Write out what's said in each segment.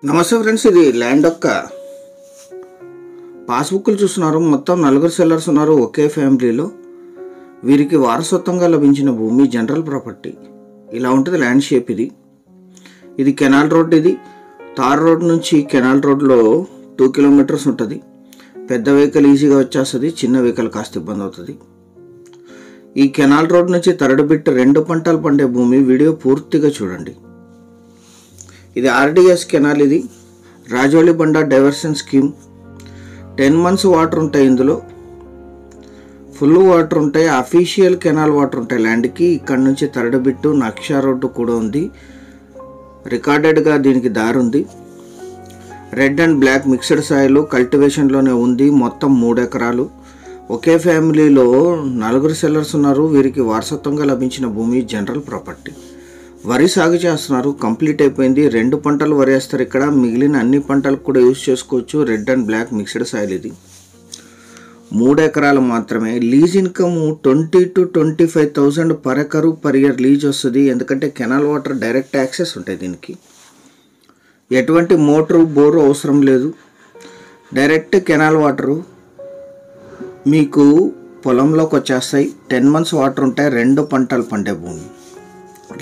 నమస్తే ఫ్రెండ్స్, ఇది ల్యాండ్ యొక్క పాస్బుక్లు చూస్తున్నారు. మొత్తం 4 సెల్లర్స్ ఉన్నారు ఒకే ఫ్యామిలీలో. వీరికి వారసత్వంగా లభించిన భూమి జనరల్ ప్రాపర్టీ. ఇలా ఉంటుంది ల్యాండ్ షేప్. ఇది కెనాల్ రోడ్. ఇది తార్ రోడ్ నుంచి కెనాల్ రోడ్లో 2 కిలోమీటర్స్ ఉంటుంది. పెద్ద వెహికల్ ఈజీగా వచ్చేస్తుంది, చిన్న వెహికల్ కాస్త ఇబ్బంది అవుతుంది. ఈ కెనాల్ రోడ్ నుంచి తరడు బిట్ 2 పంటలు పండే భూమి. వీడియో పూర్తిగా చూడండి. ఇది ఆర్డిఎస్ కెనాల్. ఇది రాజోలి బండ డైవర్షన్ స్కీమ్. 10 months వాటర్ ఉంటాయి. ఇందులో ఫుల్ వాటర్ ఉంటాయి. అఫీషియల్ కెనాల్ వాటర్ ఉంటాయి ల్యాండ్కి. ఇక్కడ నుంచి తరడు బిట్టు నక్షా రోడ్డు కూడా ఉంది. రికార్డెడ్గా దీనికి దారి ఉంది. Red and black mixed soil కల్టివేషన్లోనే ఉంది. మొత్తం 3 ఎకరాలు. ఒకే ఫ్యామిలీలో 4 సెల్లర్స్ ఉన్నారు. వీరికి వారసత్వంగా లభించిన భూమి జనరల్ ప్రాపర్టీ. వరి సాగు చేస్తున్నారు. కంప్లీట్ అయిపోయింది. 2 పంటలు వరి వేస్తారు ఇక్కడ. మిగిలిన అన్ని పంటలకు కూడా యూజ్ చేసుకోవచ్చు. Red and black mixed soil. ఇది 3 ఎకరాలు మాత్రమే. Lease income 20,000 to 25,000 per acre per year lease వస్తుంది. ఎందుకంటే కెనాల్ వాటర్ డైరెక్ట్ యాక్సెస్ ఉంటాయి దీనికి. ఎటువంటి మోటారు బోరు అవసరం లేదు. డైరెక్ట్ కెనాల్ వాటరు మీకు పొలంలోకి వచ్చేస్తాయి. 10 months వాటర్ ఉంటాయి. 2 పంటలు పండే భూమి.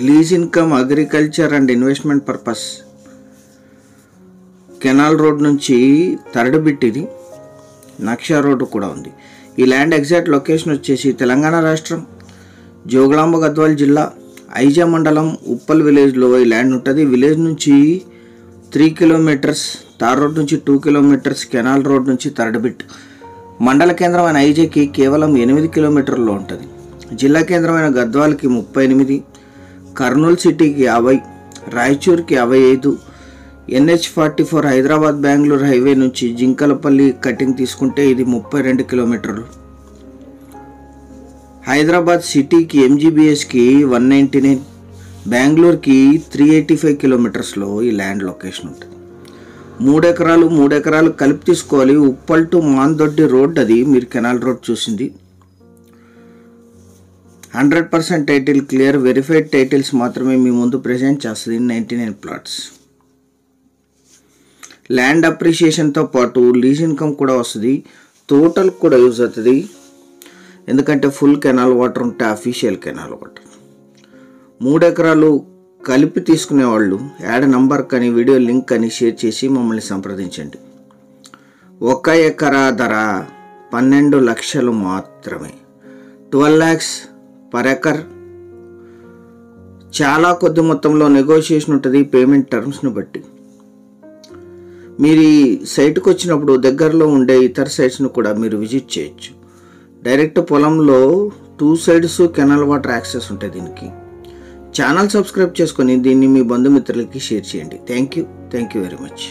Lease income agriculture and investment purpose. Canal road నుంచి తరడు బిట్. ఇది నక్షా రోడ్డు కూడా ఉంది. ఈ ల్యాండ్ ఎగ్జాక్ట్ లొకేషన్ వచ్చేసి తెలంగాణ రాష్ట్రం జోగులాంబ గద్వాల్ జిల్లా ఐజా మండలం ఉప్పల్ విలేజ్లో ఈ ల్యాండ్ ఉంటుంది. విలేజ్ నుంచి 3 kilometers, తార్ రోడ్ నుంచి 2 kilometers, కెనాల్ రోడ్ నుంచి తరడు బిట్. మండల కేంద్రమైన ఐజాకి కేవలం 8 kilometers ఉంటుంది. జిల్లా కేంద్రమైన గద్వాల్కి 38, కర్నూలు సిటీకి 50, రాయచూర్కి 55, NH44 హైదరాబాద్ బెంగళూరు హైవే నుంచి జింకలపల్లి కటింగ్ తీసుకుంటే ఇది 32 kilometers. హైదరాబాద్ సిటీకి MGBSకి 199, బెంగళూరుకి 385 kilometersలో ఈ ల్యాండ్ లొకేషన్ ఉంటుంది. 3 ఎకరాలు కలిపి తీసుకోవాలి. Uppal to Mandoddi road. అది మీరు కెనాల్ రోడ్ చూసింది. 100% టైటిల్ క్లియర్. వెరిఫైడ్ టైటిల్స్ మాత్రమే మీ ముందు ప్రెజెంట్ చేస్తుంది. 99 plots. ల్యాండ్ అప్రిషియేషన్తో పాటు లీజ్ ఇన్కమ్ కూడా వస్తుంది. టోటల్ కూడా యూజ్ అవుతుంది. ఎందుకంటే ఫుల్ కెనాల్ వాటర్ ఉంటే అఫీషియల్ కెనాల్ వాటర్. 3 ఎకరాలు కలిపి తీసుకునేవాళ్ళు యాడ్ నంబర్ కానీ వీడియో లింక్ కానీ షేర్ చేసి మమ్మల్ని సంప్రదించండి. 1 ఎకరా ధర 12 లక్షలు మాత్రమే. 12 lakhs పర్ ఎకర్. చాలా కొద్ది మొత్తంలో నెగోషియేషన్ ఉంటుంది పేమెంట్ టర్మ్స్ను బట్టి. మీరు ఈ సైట్కి వచ్చినప్పుడు దగ్గరలో ఉండే ఇతర సైట్స్ను కూడా మీరు విజిట్ చేయొచ్చు. డైరెక్ట్ పొలంలో 2 sides కెనాల్ వాటర్ యాక్సెస్ ఉంటాయి దీనికి. ఛానల్ సబ్స్క్రైబ్ చేసుకొని దీన్ని మీ బంధుమిత్రులకి షేర్ చేయండి. Thank you very much.